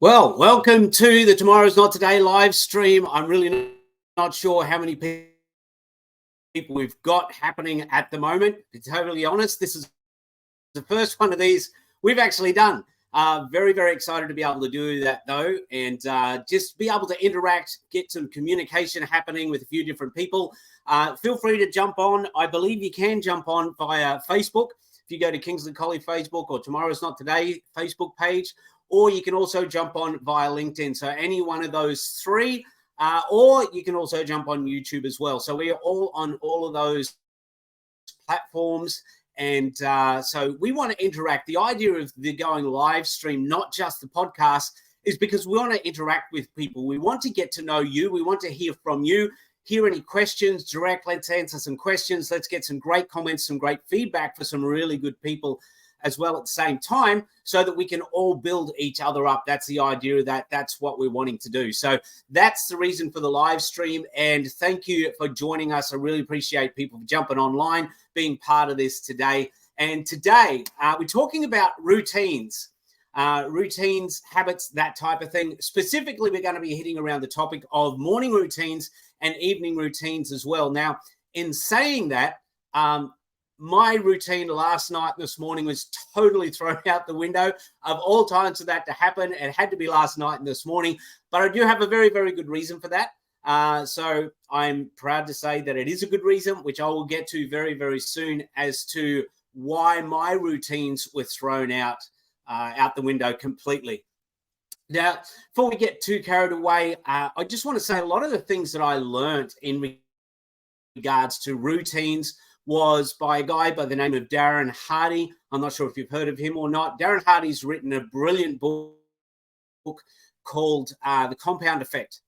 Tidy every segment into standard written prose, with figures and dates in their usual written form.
Well, welcome to the Tomorrow's Not Today live stream. I'm really not sure how many people we've got happening at the moment. To be totally honest, this is the first one of these we've actually done. Very, very excited to be able to do that though, and just be able to interact, get some communication happening with a few different people. Feel free to jump on. I believe you can jump on via Facebook. If you go to Kingsley Colley Facebook or Tomorrow's Not Today Facebook page, or you can also jump on via LinkedIn. So any one of those three, or you can also jump on YouTube as well. So we are all on all of those platforms. And so we want to interact. The idea of the going live stream, not just the podcast, is because we want to interact with people. We want to get to know you. We want to hear from you. Hear any questions direct. Let's answer some questions. Let's get some great comments, some great feedback for some really good people as well at the same time, so that we can all build each other up. That's the idea of that. That's what we're wanting to do. So that's the reason for the live stream. And thank you for joining us. I really appreciate people jumping online, being part of this today. And today we're talking about routines, habits, that type of thing. Specifically, we're going to be hitting around the topic of morning routines and evening routines as well. Now, in saying that, my routine last night and this morning was totally thrown out the window. Of all times for that to happen, it had to be last night and this morning. But I do have a very, very good reason for that. So I'm proud to say that it is a good reason, which I will get to very, very soon, as to why my routines were thrown out the window completely. Now, before we get too carried away, I just want to say a lot of the things that I learned in regards to routines was by a guy by the name of Darren Hardy. I'm not sure if you've heard of him or not. Darren Hardy's written a brilliant book called The Compound Effect.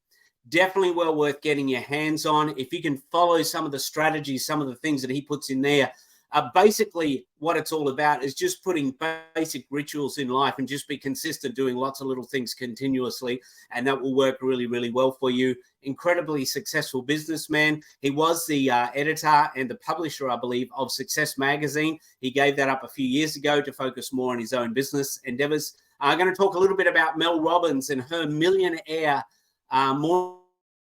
Definitely well worth getting your hands on. If you can follow some of the strategies, some of the things that he puts in there, basically what it's all about is just putting basic rituals in life and just be consistent, doing lots of little things continuously, and that will work really, really well for you. Incredibly successful businessman. He was the editor and the publisher, I believe, of Success Magazine. He gave that up a few years ago to focus more on his own business endeavors. I'm going to talk a little bit about Mel Robbins and her millionaire morning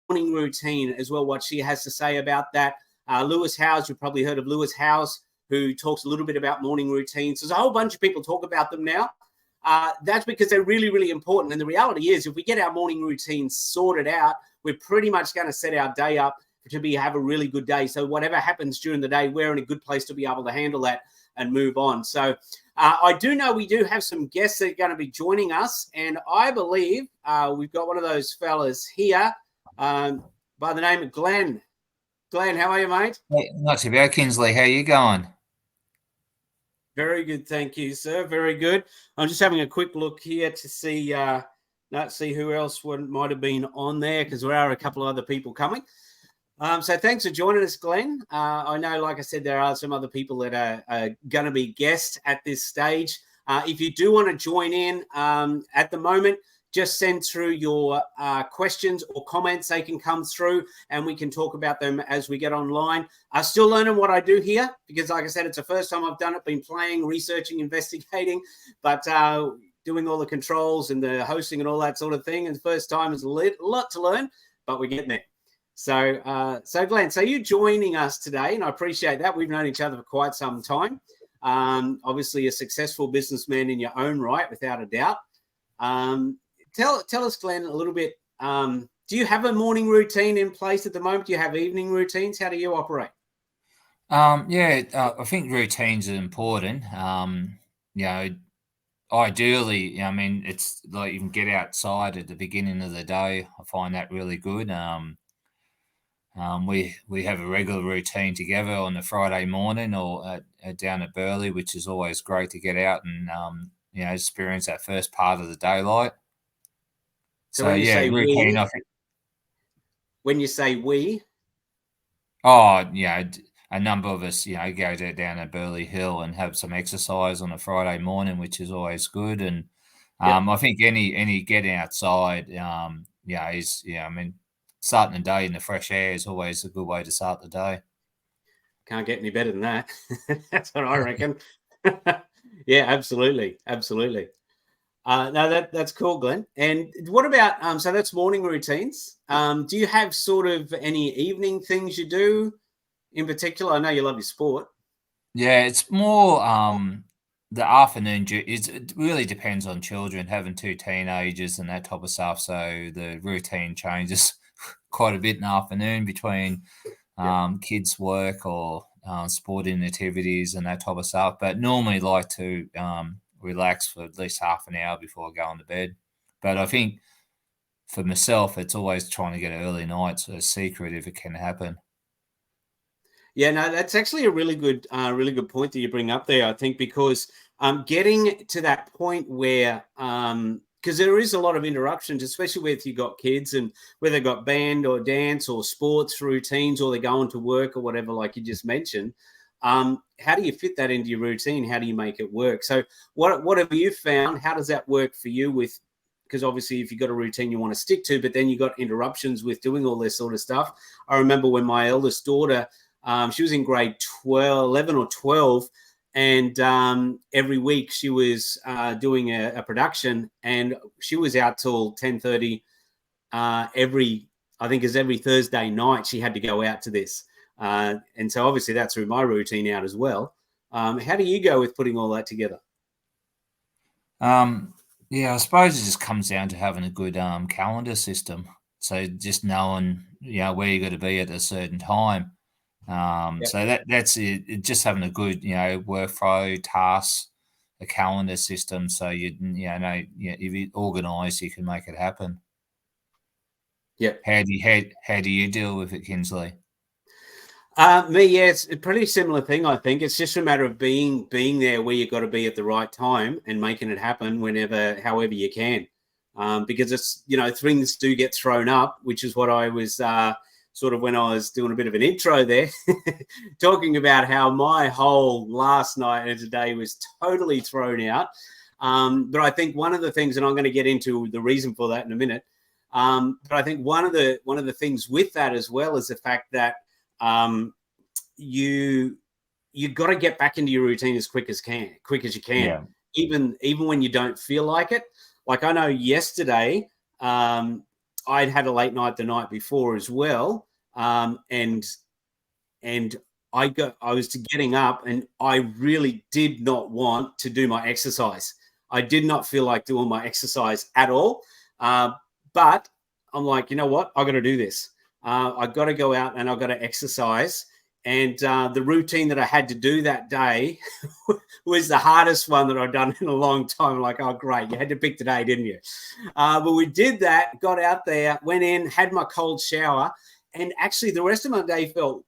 routine as well, what she has to say about that. Lewis Howes, you've probably heard of Lewis Howes, who talks a little bit about morning routines. There's a whole bunch of people talk about them now. That's because they're really, really important. And the reality is, if we get our morning routines sorted out, we're pretty much going to set our day up to have a really good day. So whatever happens during the day, we're in a good place to be able to handle that and move on. So I do know we do have some guests that are going to be joining us. And I believe we've got one of those fellas here by the name of Glenn. Glenn, how are you, mate? Hey, not too bad, Kingsley. How you going? Very good, thank you, sir. Very good. I'm just having a quick look here to see who else might have been on there, because there are a couple of other people coming. So thanks for joining us, Glenn. I know, like I said, there are some other people that are going to be guests at this stage. If you do want to join in at the moment, just send through your questions or comments. They can come through and we can talk about them as we get online. I'm still learning what I do here because, like I said, it's the first time I've done it, been playing, researching, investigating, but doing all the controls and the hosting and all that sort of thing. And the first time is a lot to learn, but we're getting there. So Glenn, so you joining us today, and I appreciate that. We've known each other for quite some time. Obviously a successful businessman in your own right, without a doubt. Tell us, Glenn, a little bit. Do you have a morning routine in place at the moment? Do you have evening routines? How do you operate? I think routines are important. Ideally, I mean, it's like you can get outside at the beginning of the day. I find that really good. We have a regular routine together on a Friday morning or down at Burleigh, which is always great to get out and experience that first part of the daylight. So when you say routine. When you say we, a number of us, go down to Burleigh Hill and have some exercise on a Friday morning, which is always good. And I think any getting outside, starting the day in the fresh air is always a good way to start the day. Can't get any better than that. That's what I reckon. Yeah, absolutely. No, that's cool, Glenn. And what about so that's morning routines. Do you have sort of any evening things you do in particular? I know you love your sport. Yeah, it's more the afternoon. It really depends on children. Having two teenagers and that type of stuff, so the routine changes quite a bit in the afternoon between kids' work or sporting activities and that type of stuff. But normally like to relax for at least half an hour before going to bed. But I think for myself, it's always trying to get an early night, so a secret if it can happen. Yeah, no, that's actually a really good point that you bring up there. I think because getting to that point where because there is a lot of interruptions, especially if you've got kids and whether they've got band or dance or sports routines or they're going to work or whatever, like you just mentioned. How do you fit that into your routine? How do you make it work? So what have you found? How does that work for you with because obviously if you've got a routine you want to stick to, but then you've got interruptions with doing all this sort of stuff. I remember when my eldest daughter she was in grade 12, 11 or 12, and every week she was doing a production, and she was out till 10:30 I think it's every Thursday night she had to go out to this. And so obviously that threw my routine out as well. How do you go with putting all that together? Yeah, I suppose it just comes down to having a good calendar system. So just knowing, where you're going to be at a certain time. Yep. So that's it. Just having a good, workflow, tasks, a calendar system, so if you organise, you can make it happen. Yeah. How do you deal with it, Kinsley? Yeah, it's a pretty similar thing. I think it's just a matter of being there where you've got to be at the right time and making it happen however you can. Because it's things do get thrown up, which is what I was sort of when I was doing a bit of an intro there, talking about how my whole last night and today was totally thrown out. But I think one of the things, and I'm going to get into the reason for that in a minute. But I think one of the things with that as well is the fact that you got to get back into your routine as quick as you can, Yeah. even when you don't feel like it. Like I know yesterday, I'd had a late night the night before as well, and I was getting up, and I really did not want to do my exercise. I did not feel like doing my exercise at all, but I'm like, you know what? I got to do this. I got to go out and I got to exercise. And the routine that I had to do that day was the hardest one that I've done in a long time. Like, oh, great. You had to pick today, didn't you? But we did that, got out there, went in, had my cold shower. And actually the rest of my day felt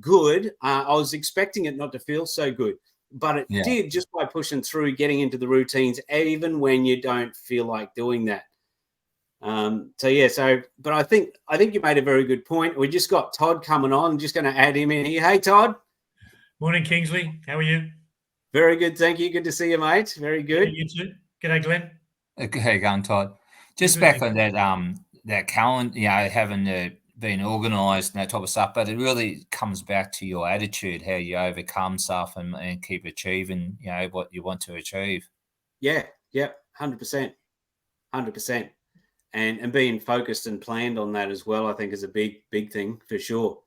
good. I was expecting it not to feel so good. But it did just by pushing through, getting into the routines, even when you don't feel like doing that. But I think you made a very good point. We just got Todd coming on. I'm just going to add him in here. Hey, Todd. Morning, Kingsley. How are you? Very good, thank you. Good to see you, mate. Very good. Yeah, you too. G'day, Glenn. Okay, going, Todd. Just back on that calendar, having been organised and that type of stuff, but it really comes back to your attitude, how you overcome stuff and keep achieving, what you want to achieve. Yeah, 100%. And being focused and planned on that as well, I think is a big thing for sure.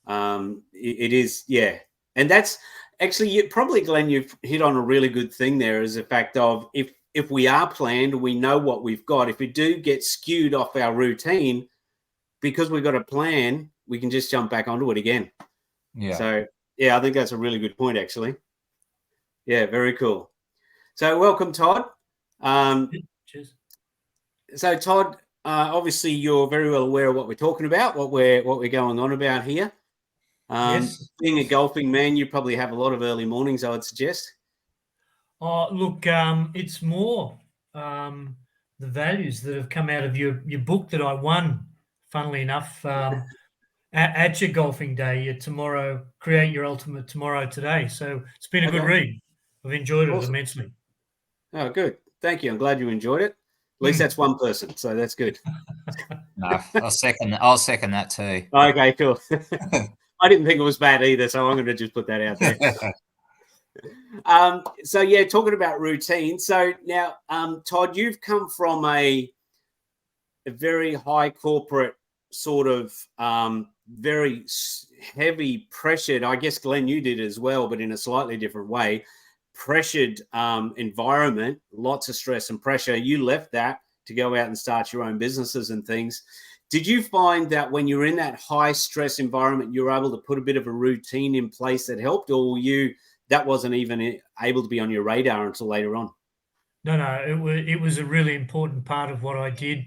It is, yeah. And that's actually probably, Glenn, you've hit on a really good thing there, is the fact of if we are planned, we know what we've got. If we do get skewed off our routine, because we've got a plan, we can just jump back onto it again. Yeah. So, yeah, I think that's a really good point, actually. Yeah, very cool. So welcome, Todd. Cheers. So, Todd, obviously you're very well aware of what we're talking about, what we're going on about here. Yes. Being a golfing man, you probably have a lot of early mornings, I would suggest. Oh, look, it's more the values that have come out of your book that I won, funnily enough, at your golfing day, tomorrow, Create Your Ultimate Tomorrow Today. So it's been a good read. I've enjoyed it immensely. Oh, good. Thank you. I'm glad you enjoyed it. At least that's one person, so that's good. No, I'll second that too. Okay, cool. I didn't think it was bad either, so I'm going to just put that out there. So yeah, talking about routine. So now, Todd, you've come from a very high corporate sort of very heavy pressured. I guess Glenn, you did as well, but in a slightly different way. Pressured environment, lots of stress and pressure. You left that to go out and start your own businesses and things. Did you find that when you were in that high stress environment, you were able to put a bit of a routine in place that helped, or were you that wasn't even able to be on your radar until later on? No, it was a really important part of what I did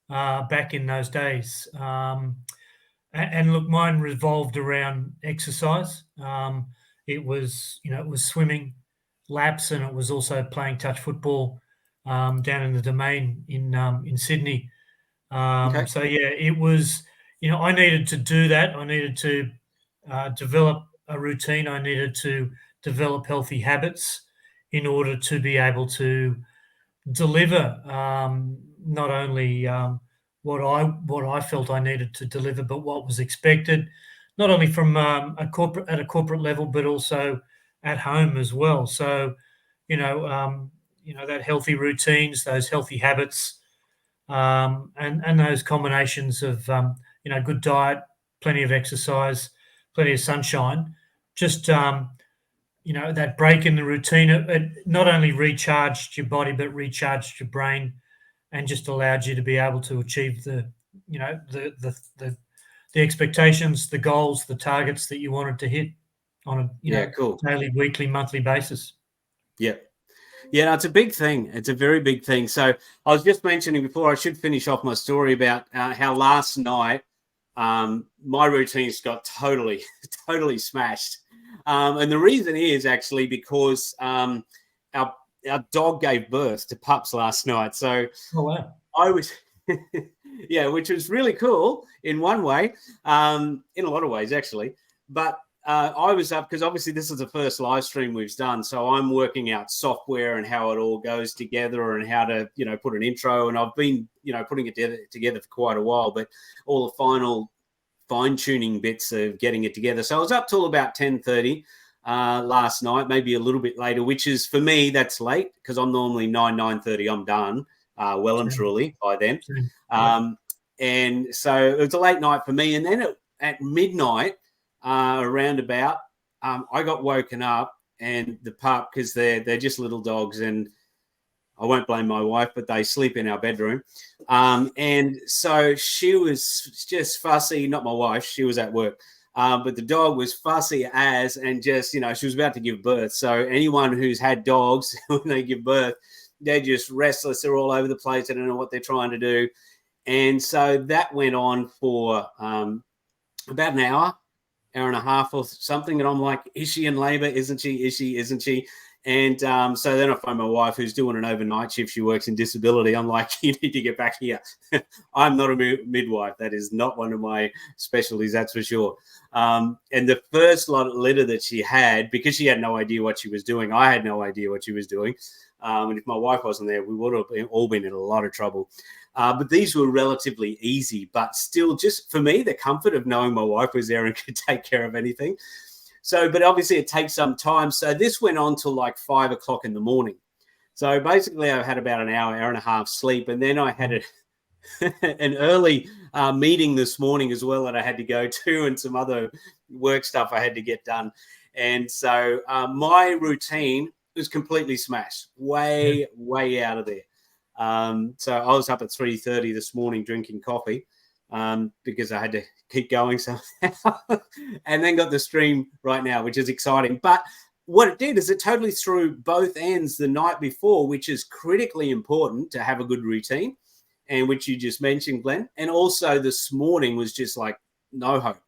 back in those days. And look, mine revolved around exercise. It was, it was swimming, laps, and it was also playing touch football down in the Domain in Sydney. Okay. So yeah, it was. I needed to do that. I needed to develop a routine. I needed to develop healthy habits in order to be able to deliver not only what I felt I needed to deliver, but what was expected, not only from a corporate level, but also at home as well. So, that healthy routines, those healthy habits, and those combinations of good diet, plenty of exercise, plenty of sunshine, just that break in the routine, it not only recharged your body but recharged your brain, and just allowed you to be able to achieve the expectations, the goals, the targets that you wanted to hit on a Cool. daily, weekly, monthly basis. Yeah. Yeah, no, it's a big thing. It's a very big thing. So I was just mentioning before, I should finish off my story about how last night my routines got totally smashed. And the reason is actually because our dog gave birth to pups last night. So Oh, wow. I was, yeah, which was really cool in one way, in a lot of ways, actually. But I was up because obviously this is the first live stream we've done. So I'm working out software and how it all goes together and how to, put an intro. And I've been, putting it together for quite a while, but all the final fine-tuning bits of getting it together. So I was up till about 10:30 last night, maybe a little bit later, which is, for me, that's late because I'm normally 9:30, I'm done well and truly by then. And so it was a late night for me. And then at midnight, around about, I got woken up, and the pup, because they're just little dogs, and I won't blame my wife, but they sleep in our bedroom. And so she was just fussy, not my wife, she was at work. But the dog was fussy and just, she was about to give birth. So anyone who's had dogs, when they give birth, they're just restless. They're all over the place. They don't know what they're trying to do. And so that went on for about an hour and a half or something. And I'm like, is she in labor? Isn't she? Is she? Isn't she? And so then I phone my wife, who's doing an overnight shift. She works in disability. I'm like, you need to get back here. I'm not a midwife. That is not one of my specialties, that's for sure. And the first litter that she had, because she had no idea what she was doing, I had no idea what she was doing. And if my wife wasn't there, we would have all been in a lot of trouble. But these were relatively easy, but still, just for me, the comfort of knowing my wife was there and could take care of anything. So, but obviously it takes some time. So this went on till like 5 o'clock in the morning. So basically I had about an hour and a half sleep. And then I had an early meeting this morning as well that I had to go to, and some other work stuff I had to get done. And so my routine was completely smashed, way out of there. So I was up at 3:30 this morning drinking coffee because I had to keep going somehow, and then got the stream right now, which is exciting. But what it did is it totally threw both ends the night before, which is critically important to have a good routine, and which you just mentioned, Glenn. And also this morning was just like no hope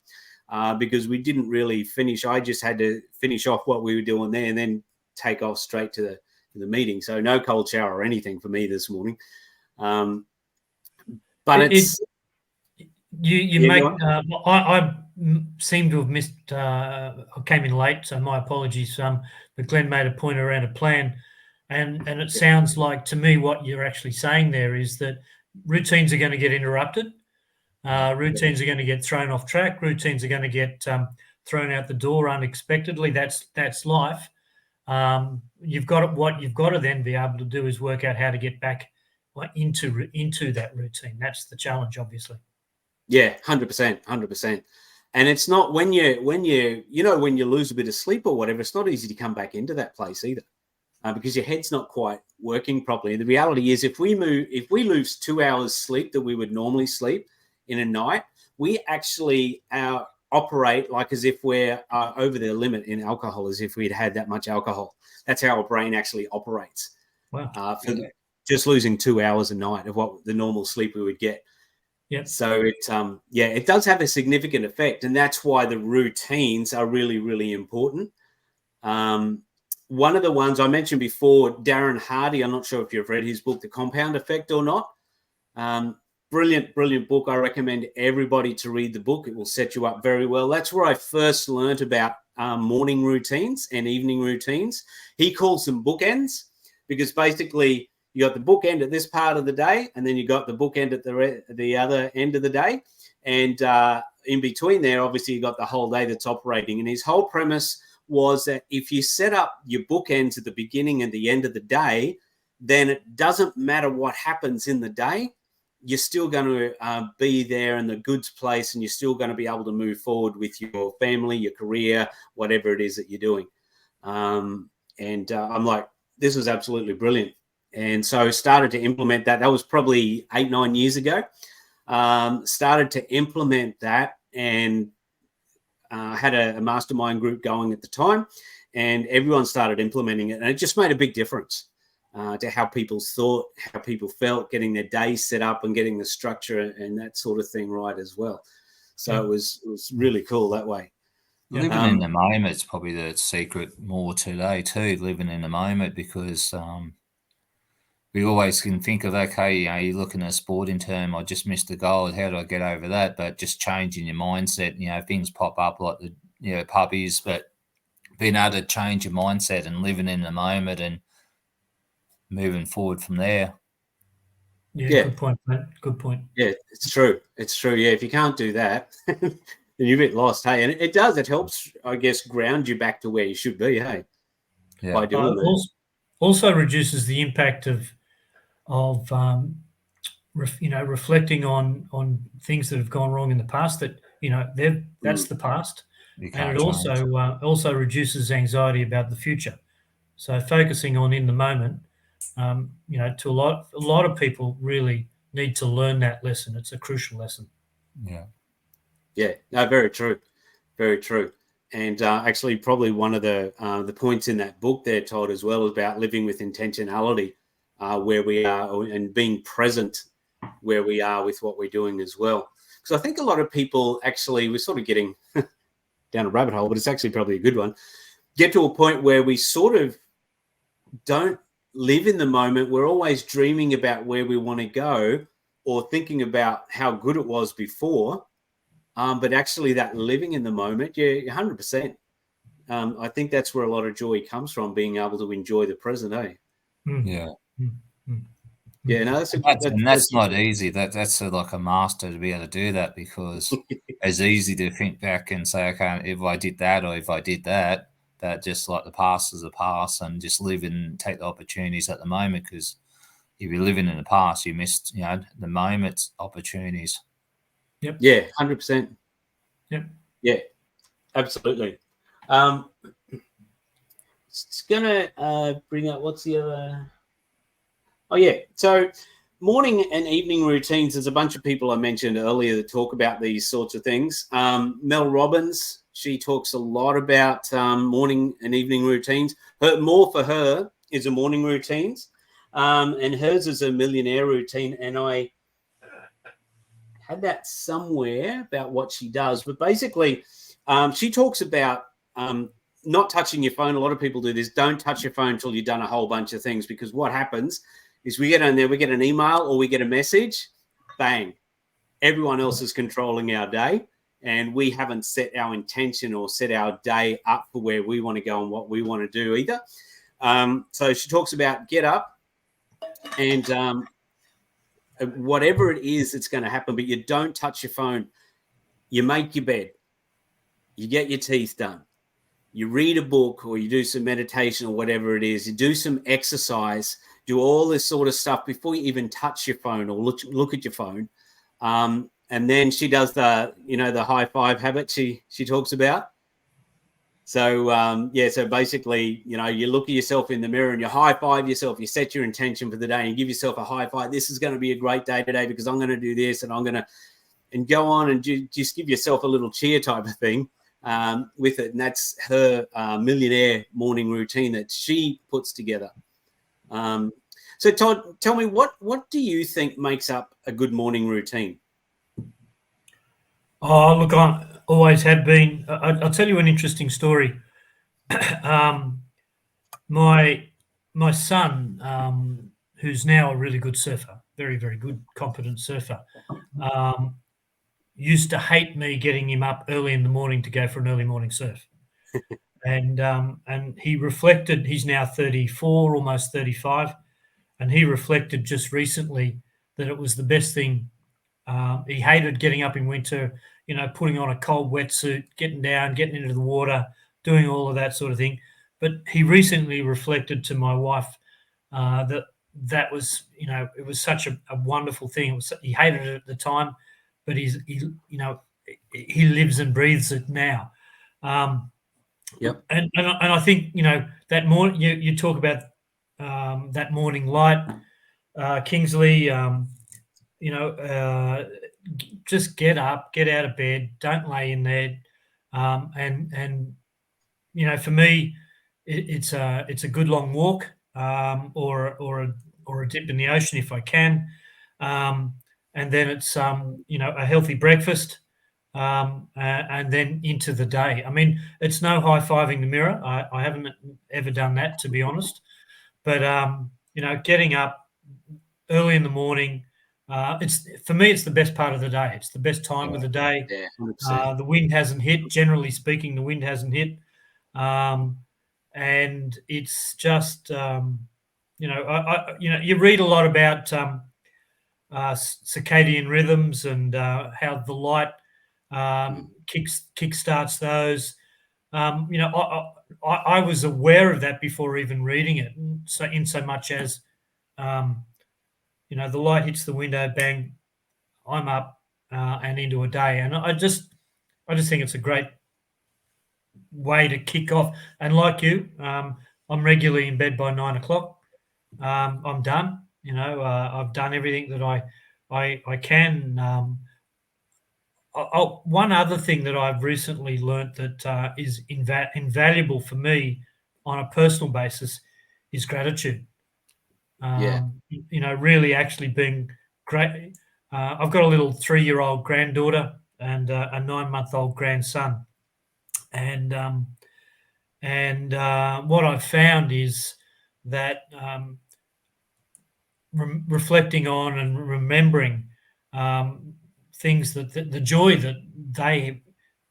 because we didn't really finish. I just had to finish off what we were doing there and then take off straight to the meeting. So no cold shower or anything for me this morning. But I seem to have missed. I came in late, so my apologies. But Glenn made a point around a plan, and it sounds like to me what you're actually saying there is that routines are going to get interrupted. Routines are going to get thrown off track. Routines are going to get thrown out the door unexpectedly. That's life. You've got what you've got to then be able to do is work out how to get back into that routine. That's the challenge, obviously. Yeah, 100%, 100%. And it's not when you lose a bit of sleep or whatever, it's not easy to come back into that place either, because your head's not quite working properly. The reality is, if we lose 2 hours sleep that we would normally sleep in a night, we actually operate like as if we're over the limit in alcohol, as if we'd had that much alcohol. That's how our brain actually operates. Wow. For just losing 2 hours a night of what the normal sleep we would get. Yeah. So it does have a significant effect, and that's why the routines are really, really important. One of the ones I mentioned before, Darren Hardy, I'm not sure if you've read his book, The Compound Effect, or not. Brilliant, brilliant book. I recommend everybody to read the book. It will set you up very well. That's where I first learned about morning routines and evening routines. He calls them bookends, because basically you got the bookend at this part of the day, and then you got the bookend at the other end of the day. And in between there, obviously, you got the whole day that's operating. And his whole premise was that if you set up your bookends at the beginning and the end of the day, then it doesn't matter what happens in the day. You're still going to be there in the goods place, and you're still going to be able to move forward with your family, your career, whatever it is that you're doing. I'm like, this was absolutely brilliant. And so started to implement that. That was probably 8-9 years ago. Started to implement that, and had a mastermind group going at the time, and everyone started implementing it. And it just made a big difference to how people thought, how people felt, getting their day set up and getting the structure and that sort of thing right as well. So it was really cool that way. Living in the moment is probably the secret more today too, living in the moment, because we always can think of, okay, you're looking at a sporting term, I just missed the goal, how do I get over that? But just changing your mindset, things pop up like the puppies, but being able to change your mindset and living in the moment and moving forward from there. Yeah. Good point, mate. Good point. Yeah, it's true. It's true. Yeah, if you can't do that, then you're a bit lost, hey? And it does. It helps, I guess, ground you back to where you should be, hey? Yeah. By doing that. Also reduces the impact of reflecting on things that have gone wrong in the past. That's the past, and it also reduces anxiety about the future. So focusing on in the moment, to a lot of people really need to learn that lesson. It's a crucial lesson. Yeah. Yeah. No, very true. Very true. And actually, probably one of the points in that book there, Todd, as well, is about living with intentionality, where we are, and being present where we are with what we're doing as well. Because I think a lot of people actually, we're sort of getting down a rabbit hole, but it's actually probably a good one, get to a point where we sort of don't live in the moment. We're always dreaming about where we want to go or thinking about how good it was before. But actually that living in the moment, 100%. I think that's where a lot of joy comes from, being able to enjoy the present, eh? Yeah. Yeah, no, that's not easy. That's like a master to be able to do that, because it's easy to think back and say, okay, if I did that or if I did that, that just like the past is the past, and just live and take the opportunities at the moment. Because if you're living in the past, you missed, the moment's opportunities. Yep. Yeah, 100%. Yep. Yeah, absolutely. It's gonna bring up what's the other. Oh, yeah. So morning and evening routines, there's a bunch of people I mentioned earlier that talk about these sorts of things. Mel Robbins, she talks a lot about morning and evening routines. More for her is a morning routines, and hers is a millionaire routine. And I had that somewhere about what she does. But basically, she talks about not touching your phone. A lot of people do this. Don't touch your phone until you've done a whole bunch of things, because what happens is we get on there, we get an email or we get a message, bang, everyone else is controlling our day, and we haven't set our intention or set our day up for where we want to go and what we want to do either. So she talks about get up and whatever it is that's going to happen, but you don't touch your phone. You make your bed. You get your teeth done. you read a book or you do some meditation or whatever it is, you do some exercise, do all this sort of stuff before you even touch your phone or look at your phone. And then she does the, the high five habit she talks about. So, so basically, you look at yourself in the mirror and you high five yourself, you set your intention for the day and give yourself a high five. This is going to be a great day today because I'm going to do this and I'm going to, and go on and just give yourself a little cheer type of thing with it. And that's her millionaire morning routine that she puts together. So Todd, tell me, what do you think makes up a good morning routine? Oh, look, I always have been. I'll tell you an interesting story. My son, who's now a really good surfer, very, very good, competent surfer, used to hate me getting him up early in the morning to go for an early morning surf. And he reflected, he's now 34, almost 35, and he reflected just recently that it was the best thing. He hated getting up in winter, putting on a cold wetsuit, getting down, getting into the water, doing all of that sort of thing. But he recently reflected to my wife that was, it was such a wonderful thing. He hated it at the time, but he lives and breathes it now. Yep. And I think, that morning, you talk about that morning light, Kingsley, just get up, get out of bed, don't lay in there. And for me, it's a good long walk, or a dip in the ocean if I can. And then it's, a healthy breakfast, and then into the day. I mean, it's no high-fiving the mirror. I haven't ever done that, to be honest. But, getting up early in the morning, for me, it's the best part of the day. It's the best time of the day. Yeah, the wind hasn't hit. Generally speaking, the wind hasn't hit. And it's just, you read a lot about circadian rhythms and how the light kickstarts those. I was aware of that before even reading it. So in so much as, the light hits the window, bang, I'm up and into a day. And I just think it's a great way to kick off. And like you, I'm regularly in bed by 9 o'clock. I'm done. I've done everything that I can. One other thing that I've recently learnt that is invaluable for me on a personal basis is gratitude. Really actually being great. I've got a little 3-year-old granddaughter and a 9-month-old grandson. And what I've found is that reflecting on and remembering things that the joy that they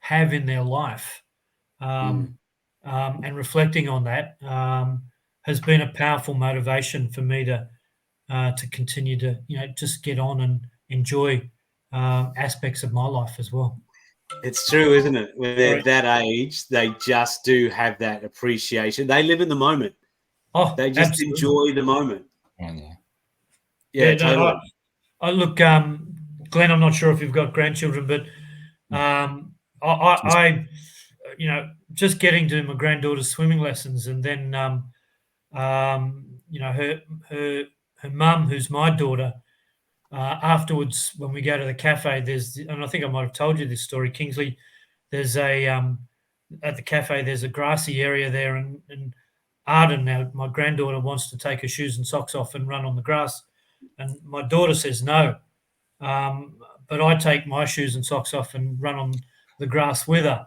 have in their life, and reflecting on that has been a powerful motivation for me to continue to just get on and enjoy aspects of my life as well. It's true, isn't it? When they're that age, they just do have that appreciation. They live in the moment. Oh, they just absolutely. enjoy the moment. Yeah, totally. I look, Glenn, I'm not sure if you've got grandchildren, but I just getting to my granddaughter's swimming lessons, and then her mum, who's my daughter, afterwards when we go to the cafe, and I think I might have told you this story, Kingsley. There's at the cafe, there's a grassy area there, and Arden, now my granddaughter, wants to take her shoes and socks off and run on the grass, and my daughter says no. But I take my shoes and socks off and run on the grass with her.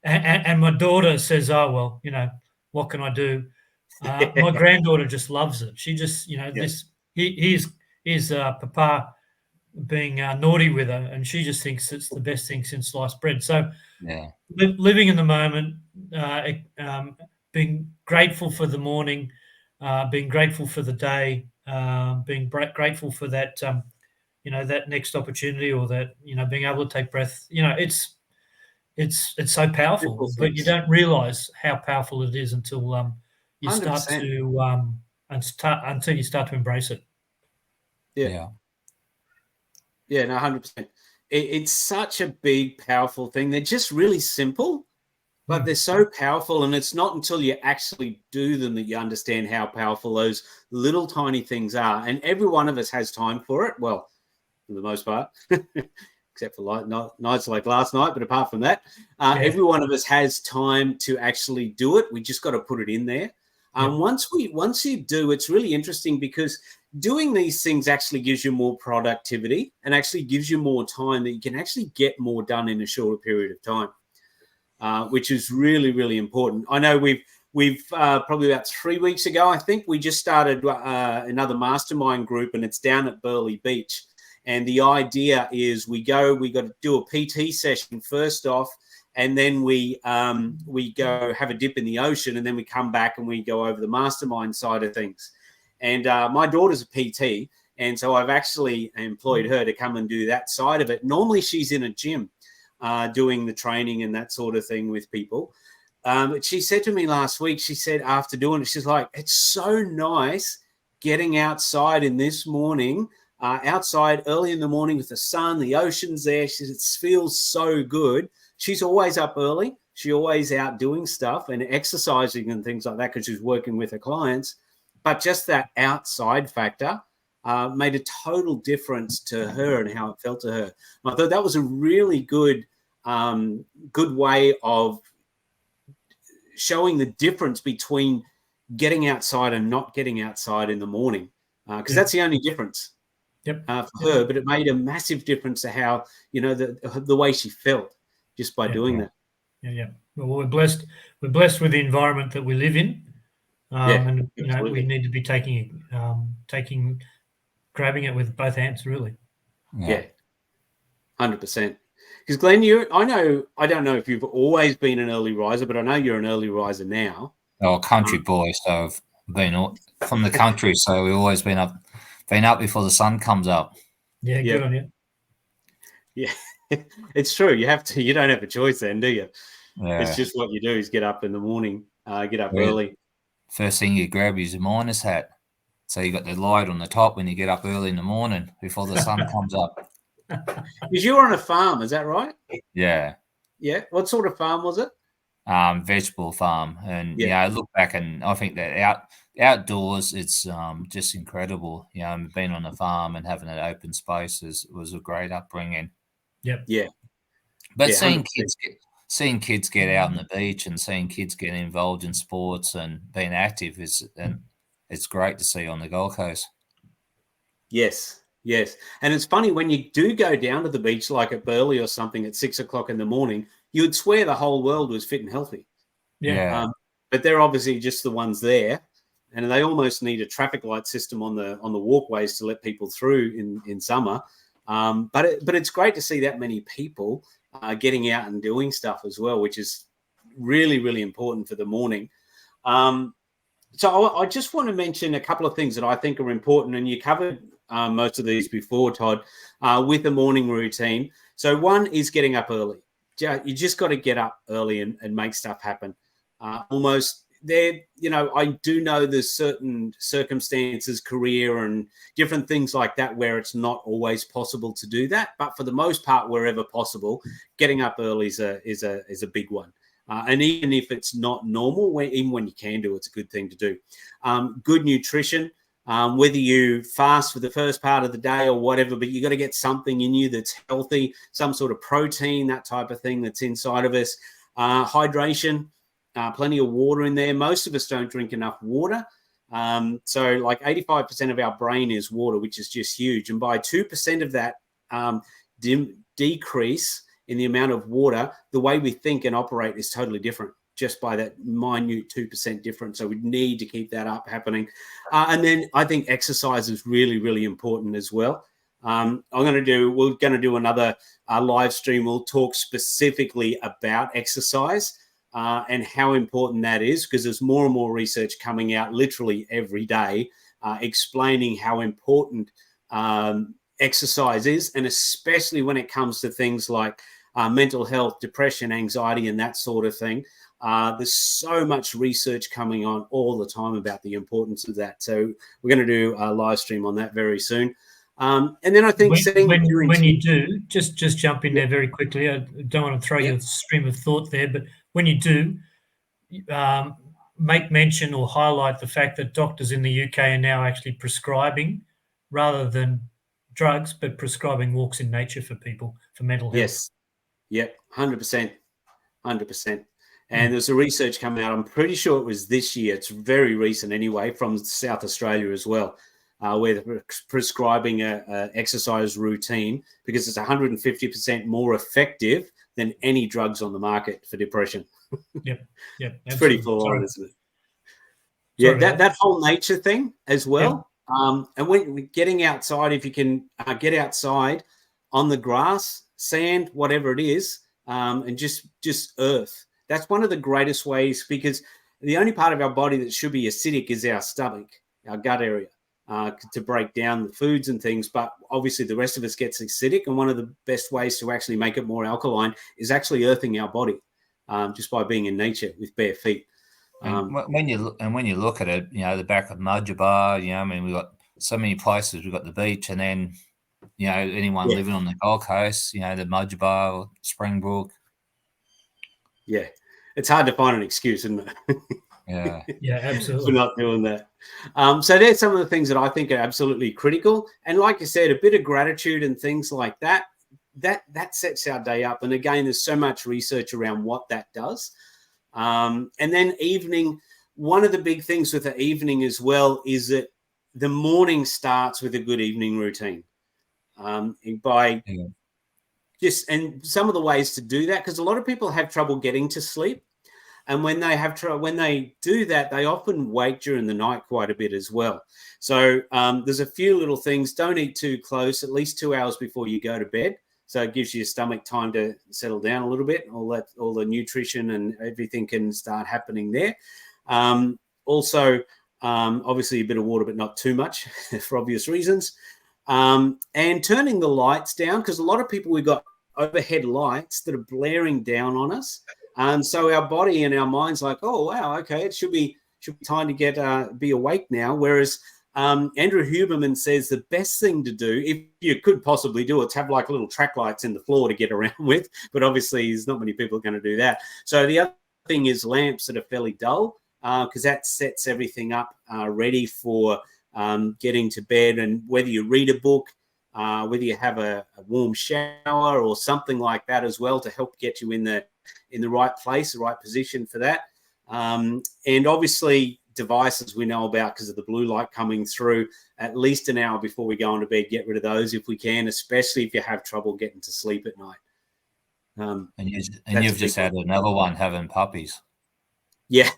And my daughter says, oh, well, what can I do? My granddaughter just loves it. She just, here's Papa being naughty with her, and she just thinks it's the best thing since sliced bread. So living in the moment, being grateful for the morning, being grateful for the day, being grateful for that, that next opportunity, or that, being able to take breath. it's so powerful, Simple but you things. don't realise how powerful it is until you start 100%. to until you start to embrace it. Yeah. Yeah, no, 100%. It's such a big, powerful thing. They're just really simple, but they're so powerful. And it's not until you actually do them that you understand how powerful those little tiny things are. And every one of us has time for it. Well, for the most part, except for nights like last night. But apart from that, every one of us has time to actually do it. We just got to put it in there. Once you do, it's really interesting because doing these things actually gives you more productivity and actually gives you more time that you can actually get more done in a shorter period of time, which is really, really important. I know we've probably about 3 weeks ago, I think we just started another mastermind group, and it's down at Burleigh Beach. And the idea is we got to do a PT session first off, and then we go have a dip in the ocean, and then we come back and we go over the mastermind side of things. And my daughter's a PT, and so I've actually employed her to come and do that side of it. Normally she's in a gym doing the training and that sort of thing with people. But she said to me last week, she said after doing it, she's like, it's so nice getting outside in this morning, outside early in the morning with the sun, the ocean's there. She says, it feels so good. She's always up early. She's always out doing stuff and exercising and things like that because she's working with her clients. But just that outside factor made a total difference to her and how it felt to her. And I thought that was a really good way of showing the difference between getting outside and not getting outside in the morning, because that's the only difference for her. But it made a massive difference to how, the way she felt just by doing that. Yeah. Well, we're blessed with the environment that we live in. And we need to be grabbing it with both hands, really. Yeah, 100%. Because Glenn, I don't know if you've always been an early riser, but I know you're an early riser now. Oh, country boy, so I've been from the country, so we've always been up before the sun comes up. Yeah, good on you. Yeah, it's true. You have to. You don't have a choice then, do you? Yeah. It's just what you do is get up in the morning, get up early. First thing you grab is a miner's hat. So you got the light on the top when you get up early in the morning before the sun comes up. Because you were on a farm, is that right? Yeah. Yeah. What sort of farm was it? Vegetable farm. And I look back and I think that outdoors, it's just incredible. Being on a farm and having that open space was a great upbringing. Yep. Yeah. But seeing kids get out on the beach and seeing kids get involved in sports and being active it's great to see on the Gold Coast. Yes. And it's funny when you do go down to the beach, like at Burleigh or something at 6 o'clock in the morning, you would swear the whole world was fit and healthy. Yeah. But they're obviously just the ones there, and they almost need a traffic light system on the walkways to let people through in summer. But it's great to see that many people getting out and doing stuff as well, which is really, really important for the morning. So I just want to mention a couple of things that I think are important, and you covered most of these before, Todd, with the morning routine. So one is getting up early. You just got to get up early and make stuff happen. Almost there, I do know there's certain circumstances, career and different things like that where it's not always possible to do that. But for the most part, wherever possible, getting up early is a big one. And even if it's not normal, even when you can do it, it's a good thing to do. Good nutrition, whether you fast for the first part of the day or whatever, but you got to get something in you that's healthy, some sort of protein, that type of thing that's inside of us. Hydration, plenty of water in there. Most of us don't drink enough water. So like 85% of our brain is water, which is just huge. And by 2% of that decrease in the amount of water, the way we think and operate is totally different, just by that minute 2% difference. So we need to keep that up happening. And then I think exercise is really, really important as well. We're going to do another live stream. We'll talk specifically about exercise and how important that is, because there's more and more research coming out literally every day explaining how important exercise is, and especially when it comes to things like mental health, depression, anxiety, and that sort of thing. There's so much research coming on all the time about the importance of that. So we're going to do a live stream on that very soon. And then I think when you do, just jump in there very quickly. I don't want to throw your stream of thought there, but when you do, make mention or highlight the fact that doctors in the UK are now actually prescribing, rather than drugs, but prescribing walks in nature for people for mental health. Yes. Yep. 100%. 100%. And there's a research coming out. I'm pretty sure it was this year. It's very recent anyway, from South Australia as well, where they're prescribing a exercise routine because it's 150% more effective than any drugs on the market for depression. Yep. It's pretty full on, isn't it? Yeah, that whole nature thing as well. Yep. And when getting outside, if you can get outside on the grass, sand, whatever it is, and just earth. That's one of the greatest ways, because the only part of our body that should be acidic is our stomach, our gut area, to break down the foods and things. But obviously the rest of us gets acidic. And one of the best ways to actually make it more alkaline is actually earthing our body, just by being in nature with bare feet. And when you look at it, the back of Mudgebar, I mean, we've got so many places. We've got the beach, and then, anyone living on the Gold Coast, the Mudgebar or Springbrook. Yeah, it's hard to find an excuse, isn't it? Yeah, absolutely. For not doing that. So there's some of the things that I think are absolutely critical. And like you said, a bit of gratitude and things like that, that sets our day up. And again, there's so much research around what that does. And then evening, one of the big things with the evening as well is that the morning starts with a good evening routine. And some of the ways to do that, because a lot of people have trouble getting to sleep. And when they do that, they often wake during the night quite a bit as well. So there's a few little things. Don't eat too close, at least 2 hours before you go to bed. So it gives your stomach time to settle down a little bit. All the nutrition and everything can start happening there. Also, obviously a bit of water, but not too much for obvious reasons. And turning the lights down, because a lot of people, we've got overhead lights that are blaring down on us. And so our body and our mind's like, oh, wow, okay, it should be time to be awake now. Whereas Andrew Huberman says the best thing to do, if you could possibly do it, to have like little track lights in the floor to get around with. But obviously there's not many people going to do that. So the other thing is lamps that are fairly dull, because that sets everything up ready for getting to bed. And whether you read a book, whether you have a warm shower or something like that as well, to help get you in the right place, the right position for that. And obviously devices we know about because of the blue light coming through, at least an hour before we go into bed, get rid of those if we can, especially if you have trouble getting to sleep at night. And you've just had another one, having puppies. Yeah.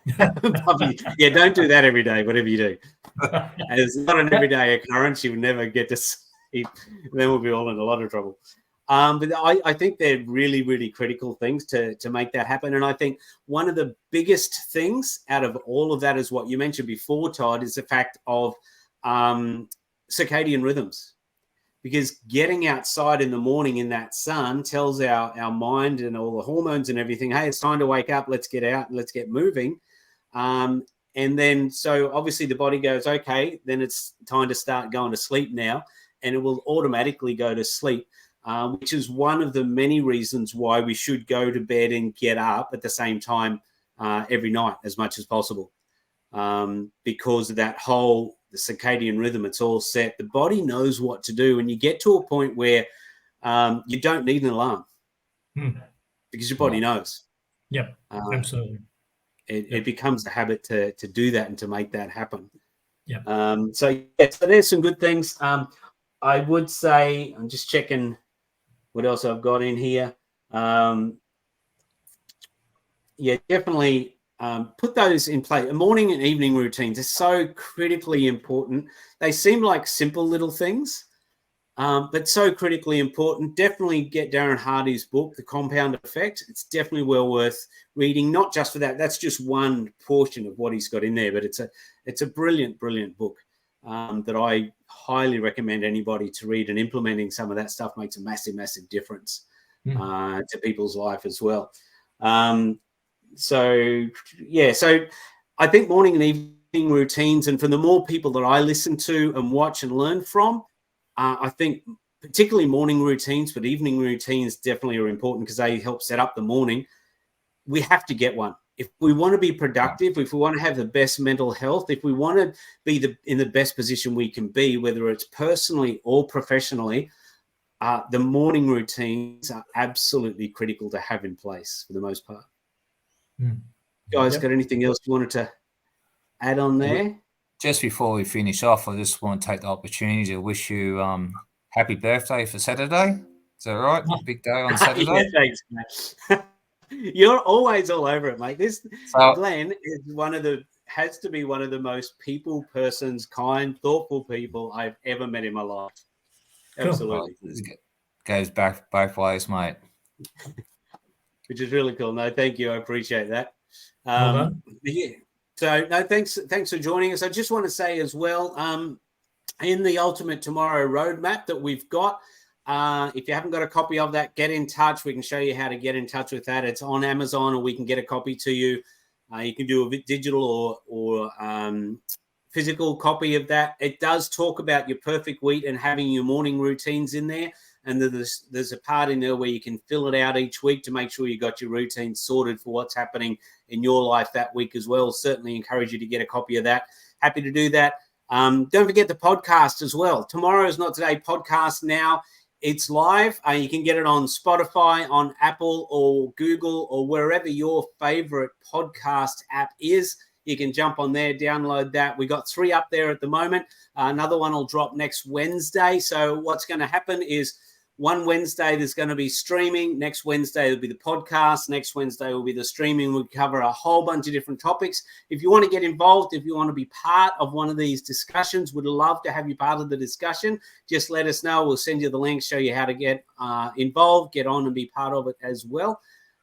Yeah, don't do that every day, whatever you do. And it's not an everyday occurrence. You'll never get to sleep. Then we'll be all in a lot of trouble. But I think they're really, really critical things to make that happen. And I think one of the biggest things out of all of that is what you mentioned before, Todd, is the fact of circadian rhythms. Because getting outside in the morning in that sun tells our mind and all the hormones and everything, hey, it's time to wake up, let's get out and let's get moving. And then so obviously the body goes, okay, then it's time to start going to sleep now. And it will automatically go to sleep. Which is one of the many reasons why we should go to bed and get up at the same time every night as much as possible. Because of that the circadian rhythm, it's all set. The body knows what to do. And you get to a point where you don't need an alarm because your body knows. Yep, absolutely. It becomes a habit to do that and to make that happen. Yep. So there's some good things. I would say, I'm just checking what else I've got in here. Definitely put those in place. Morning and evening routines are so critically important. They seem like simple little things, but so critically important. Definitely get Darren Hardy's book, The Compound Effect. It's definitely well worth reading, not just for that. That's just one portion of what he's got in there, but it's a brilliant, brilliant book that I highly recommend anybody to read, and implementing some of that stuff makes a massive, massive difference. to people's life as well. So I think morning and evening routines, and for the more people that I listen to and watch and learn from, I think particularly morning routines, but evening routines definitely are important because they help set up the morning. We have to get one. If we want to be productive, if we want to have the best mental health, if we want to be in the best position we can be, whether it's personally or professionally, the morning routines are absolutely critical to have in place for the most part. Guys, got anything else you wanted to add on there? Just before we finish off, I just want to take the opportunity to wish you happy birthday for Saturday. Is that right? Big day on Saturday. Yeah, thanks, mate. You're always all over it, mate. Glenn is has to be one of the most people persons, kind, thoughtful people I've ever met in my life. Absolutely. Goes back both ways, mate. Which is really cool. No, thank you. I appreciate that. Well yeah. So no, thanks for joining us. I just want to say as well, in the Ultimate Tomorrow roadmap that we've got, if you haven't got a copy of that, get in touch. We can show you how to get in touch with that. It's on Amazon, or we can get a copy to you. You can do a digital or physical copy of that. It does talk about your perfect week and having your morning routines in there. And there's a part in there where you can fill it out each week to make sure you got your routine sorted for what's happening in your life that week as well. Certainly encourage you to get a copy of that. Happy to do that. Don't forget the podcast as well. Tomorrow is Not Today podcast now. It's live. You can get it on Spotify, on Apple or Google or wherever your favorite podcast app is. You can jump on there, download that. We got 3 up there at the moment. Another one will drop next Wednesday. So what's going to happen is one Wednesday there's going to be streaming. Next Wednesday will be the podcast. Next Wednesday will be the streaming. We'll cover a whole bunch of different topics. If you want to get involved, if you want to be part of one of these discussions, we'd love to have you part of the discussion. Just let us know. We'll send you the link, show you how to get involved, get on and be part of it as well.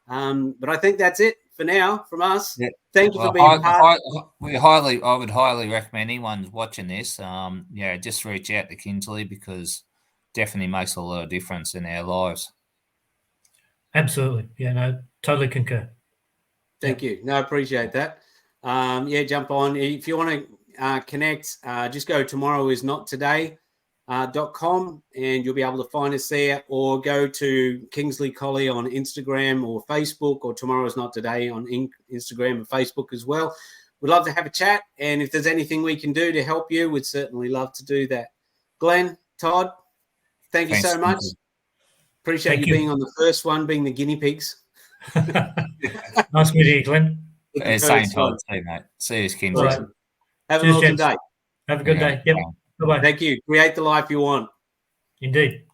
But I think that's it for now from us. Yeah. Thank you for being part. I would highly recommend anyone watching this, just reach out to Kinsley because definitely makes a lot of difference in our lives. Absolutely. Yeah, no, totally concur. Thank you. No, I appreciate that. Jump on. If you want to connect, just go to tomorrowisnottoday.com and you'll be able to find us there, or go to Kingsley Colley on Instagram or Facebook, or Tomorrow Is Not Today on Instagram and Facebook as well. We'd love to have a chat, and if there's anything we can do to help you, we'd certainly love to do that. Glenn, Todd, thanks you so much. Appreciate you being on the first one, being the guinea pigs. Nice meeting you, Glenn. Same time, too, mate. See you, Kinsley. Awesome. Have an awesome day. Have a good day. Yep. Bye-bye. Thank you. Create the life you want. Indeed.